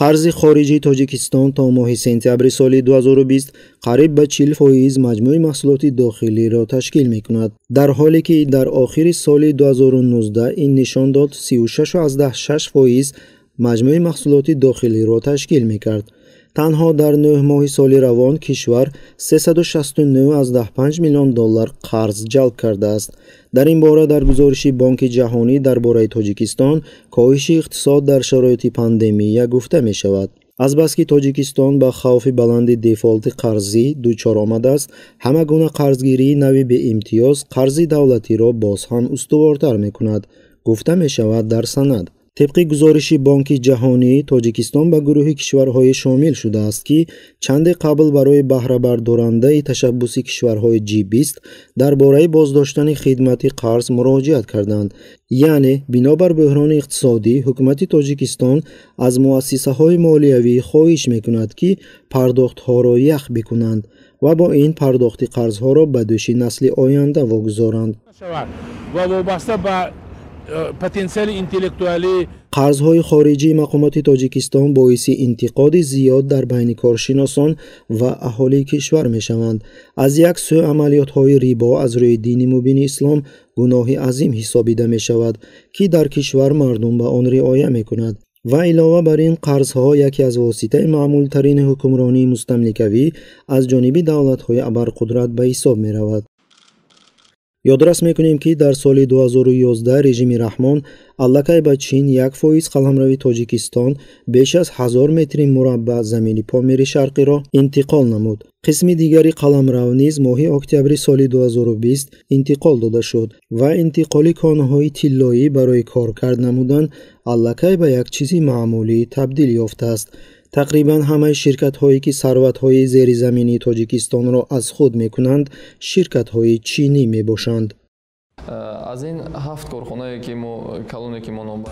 қарзи хориҷии Тоҷикистон то моҳи сентябри соли 2020 қариб ба 40% маҷмӯи маҳсулоти дохилиро ташкил мекунад, дар ҳоле ки дар охири соли 2019 ин нишон дод 36.6% маҷмӯи маҳсулоти дохилиро ташкил мекард. танҳо дар 9 моҳи соли равон кишвар 369.5 миллион доллар қарз ҷалб кардааст. дар ин бора дар гузориши Бонки ҷаҳонӣ дар бораи Тоҷикистон коҳиши иқтисод дар шароити пандемия гуфта мешавад. азбаски Тоҷикистон ба хавфи баланди дефолти қарзӣ дучор омадааст, ҳама гуна қарзгирии нави беимтиёз қарзи давлатиро боз ҳам устувортар мекунад, гуфта мешавад дар санад. طبق گزارش بانک جهانی تاجیکستان به گروه کشورهای شامل شده است که چند قبل برای بهره بردارنده تشبث کشورهای G20 درباره بازداشتن خدمت قرض مراجعت کردند. یعنی بنابر بحران اقتصادی حکومت تاجیکستان از مؤسسه های مالیوی خواهش میکند که پرداخت ها را یخ بکنند و با این پرداخت قرض ها را به دوش نسل آینده واگذارند. و وابسته به پتانسیل انتلکتوالی قرض‌های خارجی مقامات تاجیکستان باعث انتقاد زیاد در بین کارشناسان و اهالی کشور می‌شوند. از یک سو عملیات‌های ریبا از روی دین مبین اسلام گناه عظیم حسابیده می‌شود که در کشور مردم به آن رعایت می‌کنند. و علاوه بر این قرض‌ها یکی از واسطه معمول‌ترین حکمرانی مستملکوی از جانب دولت‌های ابرقدرت به حساب می‌رود. یادرس میکنیم که در سال 2011 رژیم رحمان allakay ба Чин 1% қаламрави Тоҷикистон беш аз 1000 метри мураббаъ замини Помири Шарқиро интиқол намуд. қисми дигари қаламрав низ моҳи октябри соли 2020 интиқол дода шуд ва интиқоли конаҳои тиллоӣ барои коркард намудан allakay ба як чизи маъмулӣ табдил ёфтааст. تقریبا همه شرکت هایی که ثروت های زیرزمینی تاجیکستان را از خود میکنند شرکت های چینی می باشند. از این 7 کارخانه‌ای که ما کلونی که ما